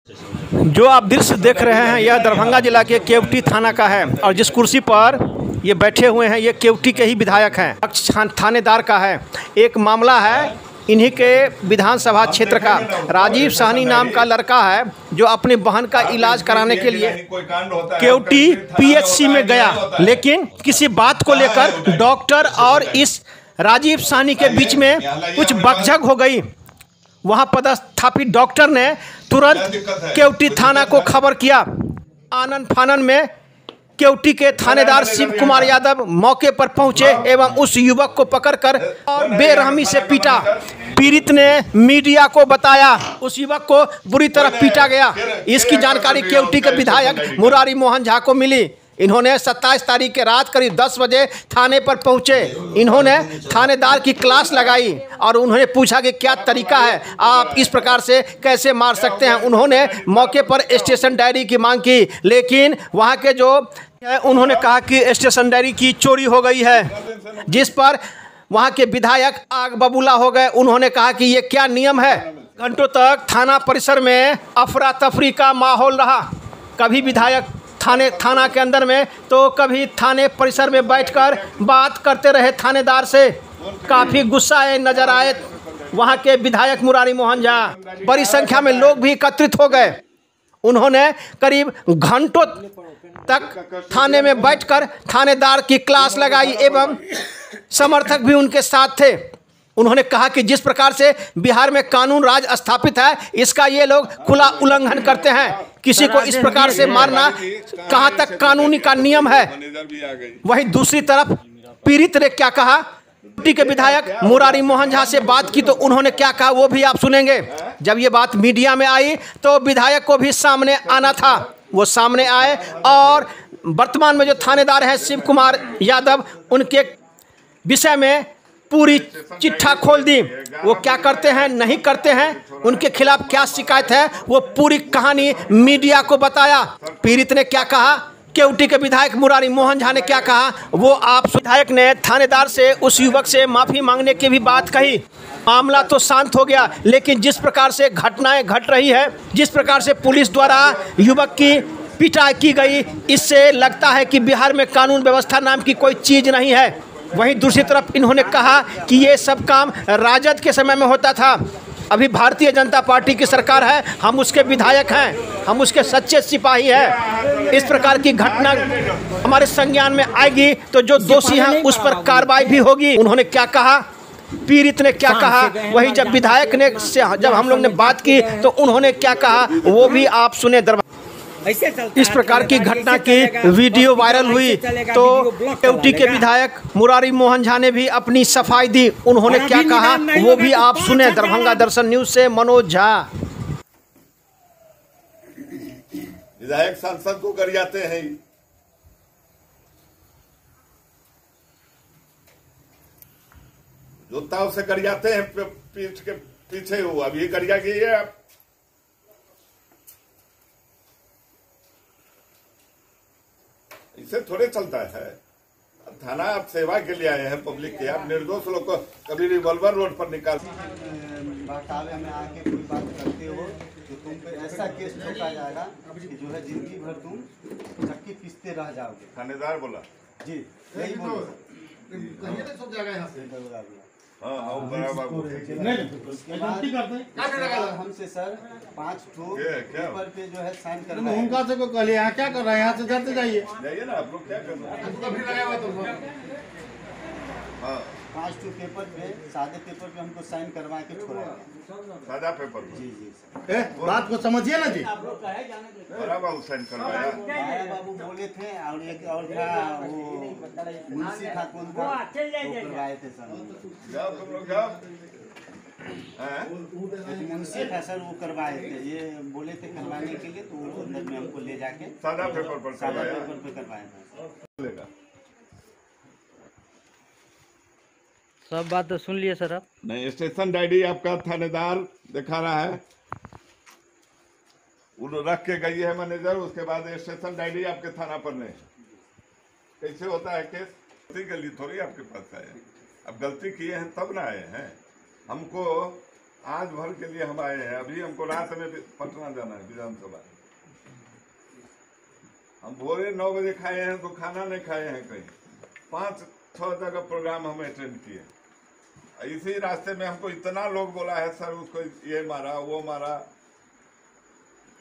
जो आप दृश्य देख रहे हैं यह दरभंगा जिला के केवटी थाना का है और जिस कुर्सी पर ये बैठे हुए हैं ये केवटी के ही विधायक हैं। थानेदार का है। एक मामला है इन्हीं के विधानसभा क्षेत्र का। राजीव साहनी नाम का लड़का है जो अपनी बहन का इलाज कराने के लिए केवटी पीएचसी में गया, लेकिन किसी बात को लेकर डॉक्टर और इस राजीव साहनी के बीच में कुछ बकझक हो गई। वहां पदस्थापित डॉक्टर ने तुरंत केवटी थाना को खबर किया। आनन फानन में केवटी के थानेदार शिव कुमार यादव मौके पर पहुंचे एवं उस युवक को पकड़कर और बेरहमी से पीटा। पीड़ित ने मीडिया को बताया उस युवक को बुरी तरह पीटा गया। इसकी जानकारी केवटी के विधायक मुरारी मोहन झा को मिली। इन्होंने 27 तारीख के रात करीब 10 बजे थाने पर पहुंचे। इन्होंने थानेदार की क्लास लगाई और उन्होंने पूछा कि क्या तरीका है, आप इस प्रकार से कैसे मार सकते हैं। उन्होंने मौके पर स्टेशन डायरी की मांग की, लेकिन वहां के जो उन्होंने कहा कि स्टेशन डायरी की चोरी हो गई है, जिस पर वहां के विधायक आग बबूला हो गए। उन्होंने कहा कि ये क्या नियम है। घंटों तक थाना परिसर में अफरा तफरी का माहौल रहा। कभी विधायक थाना के अंदर में तो कभी थाने परिसर में बैठकर बात करते रहे थानेदार से। काफ़ी गुस्साए नजर आए वहां के विधायक मुरारी मोहन झा। बड़ी संख्या में लोग भी एकत्रित हो गए। उन्होंने करीब घंटों तक थाने में बैठकर थानेदार की क्लास लगाई एवं समर्थक भी उनके साथ थे। उन्होंने कहा कि जिस प्रकार से बिहार में कानून राज स्थापित है, इसका ये लोग खुला उल्लंघन करते हैं। किसी को इस प्रकार से मारना कहाँ तक कानूनी का नियम है। वहीं दूसरी तरफ पीड़ित ने क्या कहा। केवटी के विधायक मुरारी मोहन झा से बात की तो उन्होंने क्या कहा वो भी आप सुनेंगे। जब ये बात मीडिया में आई तो विधायक को भी सामने आना था, वो सामने आए और वर्तमान में जो थानेदार हैं शिव कुमार यादव, उनके विषय में पूरी चिट्ठा खोल दी। वो क्या करते हैं नहीं करते हैं, उनके खिलाफ क्या शिकायत है, वो पूरी कहानी मीडिया को बताया। पीड़ित ने क्या कहा, केवटी के विधायक मुरारी मोहन झा ने क्या कहा, वो आप। विधायक ने थानेदार से उस युवक से माफ़ी मांगने की भी बात कही। मामला तो शांत हो गया, लेकिन जिस प्रकार से घटनाएं घट रही है, जिस प्रकार से पुलिस द्वारा युवक की पिटाई की गई, इससे लगता है कि बिहार में कानून व्यवस्था नाम की कोई चीज़ नहीं है। वहीं दूसरी तरफ इन्होंने कहा कि ये सब काम राजद के समय में होता था। अभी भारतीय जनता पार्टी की सरकार है, हम उसके विधायक हैं, हम उसके सच्चे सिपाही हैं। इस प्रकार की घटना हमारे संज्ञान में आएगी तो जो दोषी हैं उस पर कार्रवाई भी होगी। उन्होंने क्या कहा, पीड़ित ने क्या कहा, वही जब विधायक ने से जब हम लोग ने बात की तो उन्होंने क्या कहा वो भी आप सुने। इस प्रकार की घटना की वीडियो वायरल हुई तो केवटी के विधायक मुरारी मोहन झा ने भी अपनी सफाई दी। उन्होंने क्या कहा वो भी आप सुने। दरभंगा दर्शन न्यूज से मनोज झा। विधायक सांसद को कर जाते हैं, जोताओं से कर जाते हैं, पीठ के पीछे हो। अब ये कर जाइए आप। इससे थोड़े चलता है। थाना आप सेवा के लिए आए हैं पब्लिक के, आप निर्दोष लोग को कभी रिवॉल्वर रोड पर निकाल बहकावे में आके कोई बात करते हो तो तुम पे ऐसा केस ठोका जाएगा कि जो है जिंदगी भर तुम चक्की पीसते रह जाओगे। थानेदार बोला जी, यही बोलो सब जगह यहाँ से। हमसे सर 5 पेपर पे जो है साइन करना है। उनका से को कहलिए यहाँ क्या कर रहे हैं, यहाँ से जाते जाइए ना आप लोग क्या कर रहे हैं। 5 पेपर पे, सादे पेपर पे हमको साइन करवा के छोड़ा। सादा पेपर पे? जी जी सर। बात को समझिए ना जी। बड़ा बाबू साइन करवाया। बड़ा बाबू बोले थे और एक और था वो मुंशी था, कौन था, वो करवाए थे सर। जाओ तुम लोग जाओ। एक मुंशी था सर, वो करवाए थे। ये बोले थे करवाने के लिए तो वो अंदर में हमको ले जाके सादा पेपर पर करवाया था। सब बात तो सुन लिए सर आप। नहीं, स्टेशन डायरी आपका थानेदार दिखा रहा है, वो रख के गई है मैनेजर। उसके बाद स्टेशन डायरी आपके थाना पर नहीं। कैसे होता है केस? गलती के लिए थोड़ी आपके पास आए, अब गलती किए हैं तब ना आए हैं। हमको आज भर के लिए हम आए हैं। अभी हमको रात में पटना जाना है विधानसभा। हम भोरे 9 बजे खाए हैं तो खाना नहीं खाए हैं कहीं। 5-6 जगह प्रोग्राम हम अटेंड किए। इसी रास्ते में हमको इतना लोग बोला है सर उसको ये मारा वो मारा,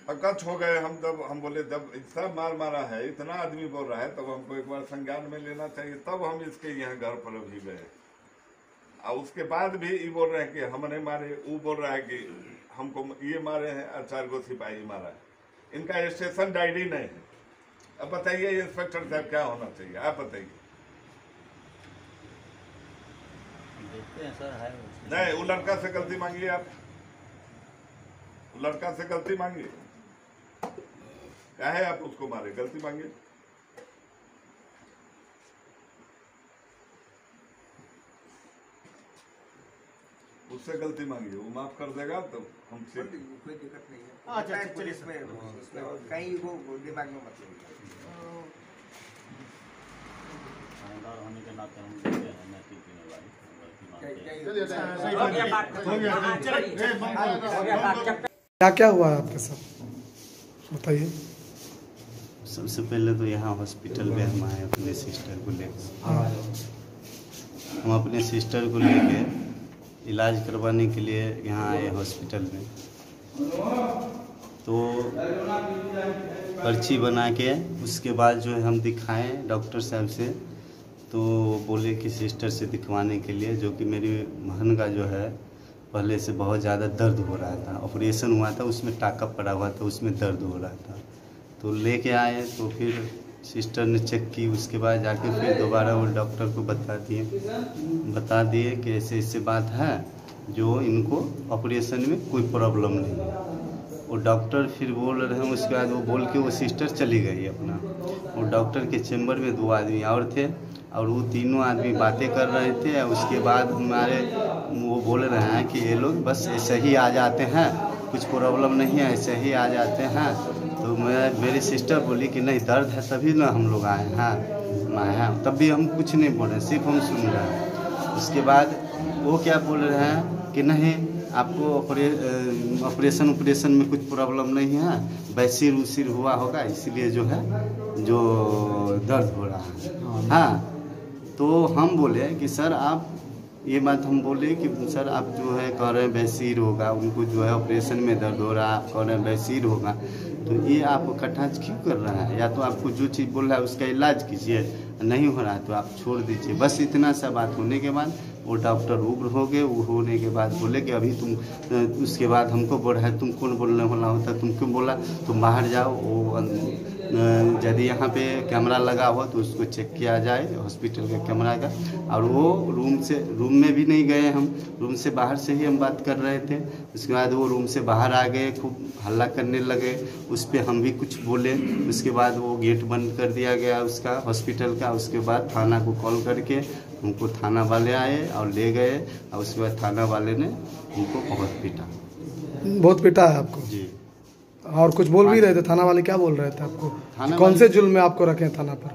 अकच्छ हो गए हम। तब हम बोले जब इतना मारा है, इतना आदमी बोल रहा है, तब हमको एक बार संज्ञान में लेना चाहिए। तब हम इसके यहाँ घर पर भी गए। और उसके बाद भी ये बोल रहे हैं कि हमने मारे, वो बोल रहा है कि हमको ये मारे हैं और 4 गो सिपाही मारा है। इनका स्टेशन डायरी नहीं है। अब बताइए इंस्पेक्टर साहब क्या होना चाहिए, आप बताइए। देखते हैं सर है नहीं, वो लड़का से गलती मांगिए आप, वो लड़का से गलती मांगिए। क्या है आप उसको मारे, गलती मांगिए। उससे गलती मांगिए, वो माफ कर देगा तो हम कोई दिक्कत नहीं है। अच्छा, पुलिस में कहीं वो दिमाग में मत होने के नाते हम देखते हैं नैतिक जिम्मेदारी। क्या क्या हुआ है आपके साथ बताइए। सबसे पहले तो यहाँ हॉस्पिटल में हम आए अपने सिस्टर को लेकर। हम अपने सिस्टर को लेके इलाज करवाने के लिए यहाँ आए हॉस्पिटल में। तो पर्ची बना के उसके बाद जो है हम दिखाएं डॉक्टर साहब से, तो बोले कि सिस्टर से दिखवाने के लिए, जो कि मेरी बहन का जो है पहले से बहुत ज़्यादा दर्द हो रहा था। ऑपरेशन हुआ था, उसमें टाका पड़ा हुआ था, उसमें दर्द हो रहा था। तो लेके आए तो फिर सिस्टर ने चेक की। उसके बाद जाके फिर दोबारा वो डॉक्टर को बता दिए कि ऐसे ऐसे बात है, जो इनको ऑपरेशन में कोई प्रॉब्लम नहीं है। वो डॉक्टर फिर बोल रहे हैं। उसके बाद वो बोल के वो सिस्टर चली गई अपना। वो डॉक्टर के चेम्बर में 2 आदमी और थे और वो तीनों आदमी बातें कर रहे थे। उसके बाद हमारे वो बोल रहे हैं कि ये लोग बस ऐसे ही आ जाते हैं, कुछ प्रॉब्लम नहीं है, ऐसे ही आ जाते हैं। तो मेरी सिस्टर बोली कि नहीं दर्द है तभी ना हम लोग आए हैं। तब भी हम कुछ नहीं बोल रहे, सिर्फ हम सुन रहे हैं। उसके बाद वो क्या बोल रहे हैं कि नहीं आपको ऑपरेशन में कुछ प्रॉब्लम नहीं है, बैसिर उसिर हुआ होगा इसलिए जो है जो दर्द हो रहा है। हाँ, तो हम बोले कि सर आप ये बात हम बोले कि सर आप जो है कह रहे हैं बैसिर होगा, उनको जो है ऑपरेशन में दर्द हो रहा है, आप कह रहे हैं बैसिर होगा, तो ये आप इकट्ठा क्यों कर रहा है? या तो आपको जो चीज़ बोल रहा है उसका इलाज कीजिए, नहीं हो रहा है तो आप छोड़ दीजिए। बस इतना सा बात होने के बाद वो डॉक्टर उग्र हो गए। वो होने के बाद बोले कि अभी तुम, उसके बाद हमको बोल रहा है तुम कौन बोलने वाला होता, तुम क्यों बोला, तुम बाहर जाओ। वो यदि यहाँ पे कैमरा लगा हुआ तो उसको चेक किया जाए हॉस्पिटल के कैमरा का। और वो रूम में भी नहीं गए, हम रूम से बाहर से ही हम बात कर रहे थे। उसके बाद वो रूम से बाहर आ गए, खूब हल्ला करने लगे। उस पर हम भी कुछ बोले। उसके बाद वो गेट बंद कर दिया गया उसका हॉस्पिटल का। उसके बाद थाना को कॉल करके हमको थाना वाले आए और ले गए। और उसके बाद थाना वाले ने हमको बहुत पीटा। बहुत पीटा है आपको जी। और कुछ बोल भी रहे थे? थाना वाले क्या बोल रहे थे आपको? कौन से जुल्म में आपको रखे थाना पर?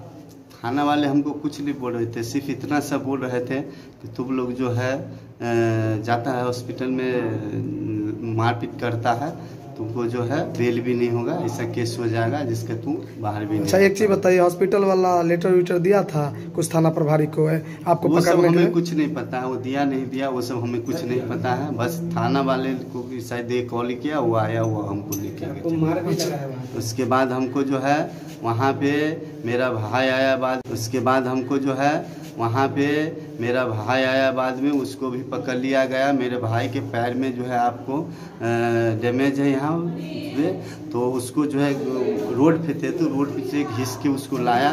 थाना वाले हमको कुछ नहीं बोल रहे थे, सिर्फ इतना सा बोल रहे थे कि तुम लोग जो है जाता है हॉस्पिटल में मारपीट करता है, तुमको जो है बेल भी नहीं होगा, ऐसा केस हो जाएगा जिसके तुम बाहर भी नहीं। अच्छा, एक चीज बताइए, हॉस्पिटल वाला लेटर वेटर दिया था कुछ थाना प्रभारी को है आपको वो सब पकड़ने के लिए? हमें कुछ नहीं पता है, वो दिया नहीं दिया वो सब हमें कुछ नहीं पता है। बस थाना वाले को शायद एक कॉल किया, वो आया, वो हमको लेके गया। उसके बाद हमको जो है वहाँ पे मेरा भाई आया बाद, उसके बाद हमको जो है वहाँ पे मेरा भाई आया बाद में, उसको भी पकड़ लिया गया। मेरे भाई के पैर में जो है आपको डैमेज है यहाँ पे, तो उसको जो है रोड पे थे, तो रोड पे से घिस के उसको लाया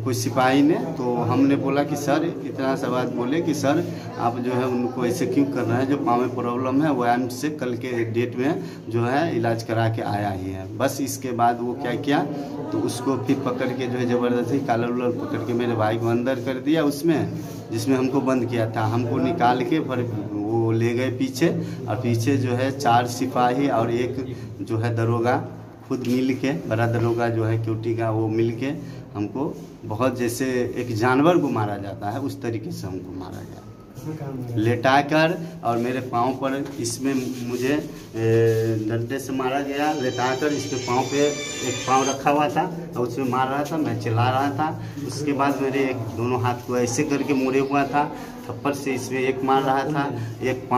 कोई सिपाही ने। तो हमने बोला कि सर, इतना सा बात बोले कि सर आप जो है उनको ऐसे क्यों कर रहे हैं, जो पाँव में प्रॉब्लम है वो एम्स से कल के डेट में जो है इलाज करा के आया ही है। बस इसके बाद वो क्या किया, तो उसको फिर पकड़ के जो है ज़बरदस्ती कॉलर उलर पकड़ के मेरे भाई को अंदर कर दिया उसमें, जिसमें हमको बंद किया था। हमको निकाल के फिर वो ले गए पीछे, और पीछे जो है 4 सिपाही और एक जो है दरोगा खुद मिल के, बड़ा दरोगा जो है क्यूटी का, वो मिल के हमको बहुत जैसे एक जानवर को मारा जाता है उस तरीके से हमको मारा गया। लेटाकर और मेरे पाँव पर इसमें मुझे डंडे से मारा गया। लेटाकर इसके पाँव पे एक पाँव रखा हुआ था और उसमें मार रहा था, मैं चिल्ला रहा था। उसके बाद मेरे दोनों हाथ को ऐसे करके मुड़े हुआ था, थप्पड़ से इसमें एक मार रहा था, एक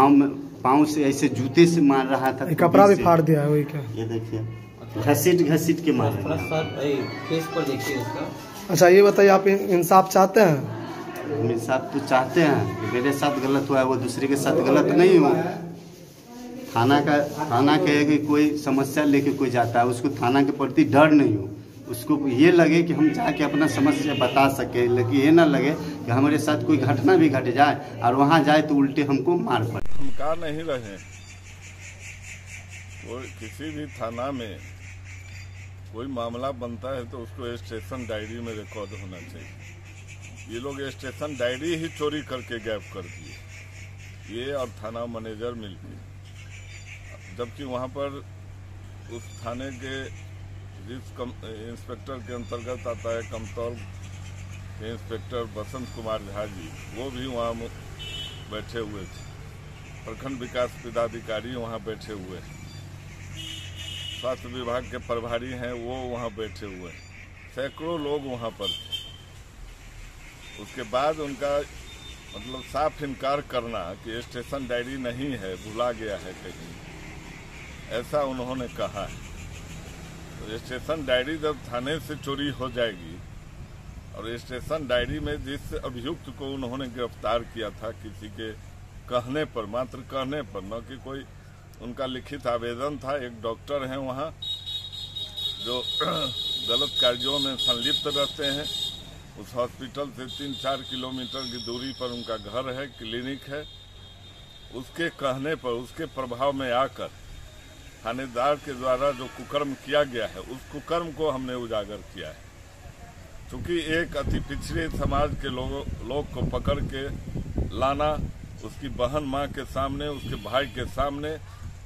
पाँव से ऐसे जूते से मार रहा था। कपड़ा भी फाड़ दिया है वही क्या? ये देखिए घसीट के मार रहा है। अच्छा ये बताइए, आप इंसाफ चाहते हैं? इंसाफ तो चाहते हैं कि मेरे साथ गलत हुआ है, वो दूसरे के साथ गलत नहीं हो। थाना कहे कि कोई समस्या लेके कोई जाता है, उसको थाना के प्रति डर नहीं हो, उसको ये लगे कि हम जाके अपना समस्या बता सके, लेकिन ये ना लगे कि हमारे साथ कोई घटना भी घट जाए और वहाँ जाए तो उल्टे हमको मार पड़े। हम कहा नहीं रहे, किसी भी थाना में कोई मामला बनता है तो उसको स्टेशन डायरी में रिकॉर्ड होना चाहिए। ये लोग स्टेशन डायरी ही चोरी करके गैप कर दिए, ये और थाना मैनेजर मिलके, जबकि वहाँ पर उस थाने के जिस इंस्पेक्टर के अंतर्गत आता है कमतौल के इंस्पेक्टर बसंत कुमार झा जी, वो भी वहाँ बैठे हुए थे। प्रखंड विकास पदाधिकारी वहाँ बैठे हुए हैं, स्वास्थ्य विभाग के प्रभारी हैं वो वहाँ बैठे हुए हैं, सैकड़ों लोग वहाँ पर थे। उसके बाद उनका मतलब साफ इनकार करना कि स्टेशन डायरी नहीं है, भुला गया है कहीं, ऐसा उन्होंने कहा है। तो स्टेशन डायरी जब थाने से चोरी हो जाएगी, और स्टेशन डायरी में जिस अभियुक्त को उन्होंने गिरफ्तार किया था किसी के कहने पर, मात्र कहने पर, न कि कोई उनका लिखित आवेदन था। एक डॉक्टर हैं वहाँ जो गलत कार्यों में संलिप्त रहते हैं, उस हॉस्पिटल से 3-4 किलोमीटर की दूरी पर उनका घर है, क्लिनिक है। उसके कहने पर, उसके प्रभाव में आकर थानेदार के द्वारा जो कुकर्म किया गया है, उस कुकर्म को हमने उजागर किया है। चूँकि एक अति पिछड़े समाज के लोग को पकड़ के लाना, उसकी बहन माँ के सामने, उसके भाई के सामने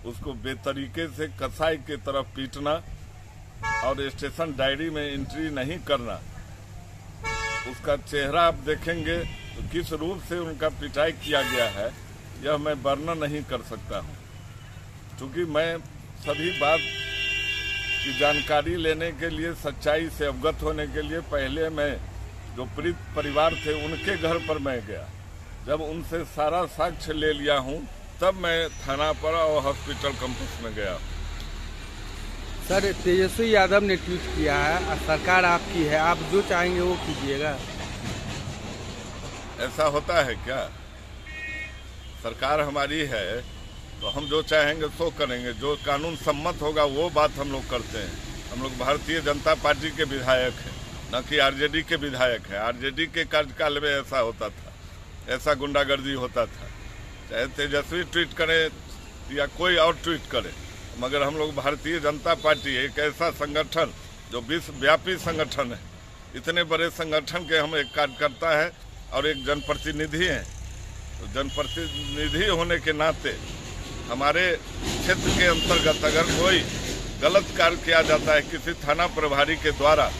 उसको बेतरीके से कसाई के तरफ पीटना और स्टेशन डायरी में एंट्री नहीं करना, उसका चेहरा आप देखेंगे तो किस रूप से उनका पिटाई किया गया है यह मैं वर्णन नहीं कर सकता हूँ। क्योंकि मैं सभी बात की जानकारी लेने के लिए, सच्चाई से अवगत होने के लिए पहले मैं जो पीड़ित परिवार थे उनके घर पर मैं गया। जब उनसे सारा साक्ष्य ले लिया हूँ तब मैं थाना पर और हॉस्पिटल कैंपस में गया। सर, तेजस्वी यादव ने ट्वीट किया है, सरकार आपकी है, आप जो चाहेंगे वो कीजिएगा। ऐसा होता है क्या? सरकार हमारी है तो हम जो चाहेंगे सो करेंगे, जो कानून सम्मत होगा वो बात हम लोग करते हैं। हम लोग भारतीय जनता पार्टी के विधायक हैं, न कि आरजेडी के विधायक हैं। आरजेडी के कार्यकाल में ऐसा होता था, ऐसा गुंडागर्दी होता था। चाहे तेजस्वी ट्वीट करे या कोई और ट्वीट करे, मगर हम लोग भारतीय जनता पार्टी एक ऐसा संगठन जो विश्वव्यापी संगठन है, इतने बड़े संगठन के हम एक कार्यकर्ता है और एक जनप्रतिनिधि हैं। तो जनप्रतिनिधि होने के नाते हमारे क्षेत्र के अंतर्गत अगर कोई गलत कार्य किया जाता है किसी थाना प्रभारी के द्वारा,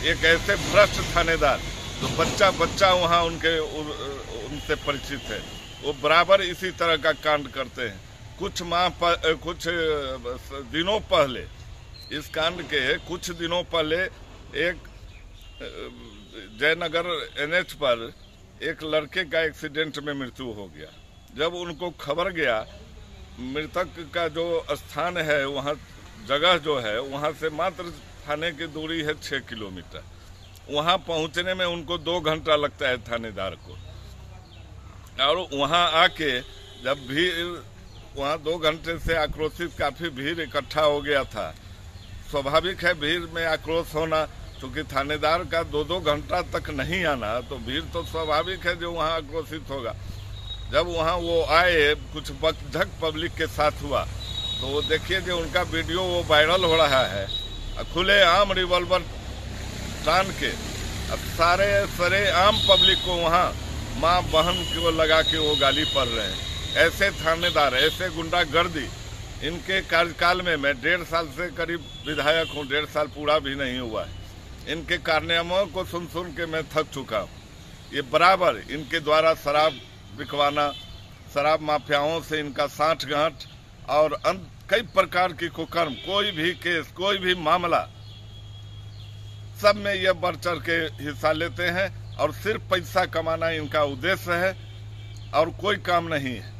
एक ऐसे भ्रष्ट थानेदार जो बच्चा वहाँ उनसे परिचित है, वो बराबर इसी तरह का कांड करते हैं। कुछ दिनों पहले, इस कांड के कुछ दिनों पहले एक जयनगर NH पर एक लड़के का एक्सीडेंट में मृत्यु हो गया। जब उनको खबर गया, मृतक का जो स्थान है, वहाँ जगह जो है, वहाँ से मात्र थाने की दूरी है 6 किलोमीटर। वहाँ पहुँचने में उनको 2 घंटा लगता है थानेदार को। और वहाँ आके जब भीड़, वहाँ 2 घंटे से आक्रोशित काफ़ी भीड़ इकट्ठा हो गया था। स्वाभाविक है भीड़ में आक्रोश होना, क्योंकि थानेदार का 2-2 घंटा तक नहीं आना, तो भीड़ तो स्वाभाविक है जो वहाँ आक्रोशित होगा। जब वहाँ वो आए, कुछ बकझक पब्लिक के साथ हुआ, तो वो देखिए जो उनका वीडियो वो वायरल हो रहा है, खुले आम रिवॉल्वर तान के सारे आम पब्लिक को वहाँ माँ बहन को लगा के वो गाली पड़ रहे हैं। ऐसे थानेदार, ऐसे गुंडागर्दी, इनके कार्यकाल में मैं 1.5 साल से करीब विधायक हूँ, 1.5 साल पूरा भी नहीं हुआ है। इनके कारनामों को सुन के मैं थक चुका हूँ। ये बराबर इनके द्वारा शराब बिकवाना, शराब माफियाओं से इनका साठगांठ और कई प्रकार की कुकर्म, कोई भी केस, कोई भी मामला, सब में ये बढ़ चढ़ के हिस्सा लेते हैं और सिर्फ पैसा कमाना इनका उद्देश्य है और कोई काम नहीं है।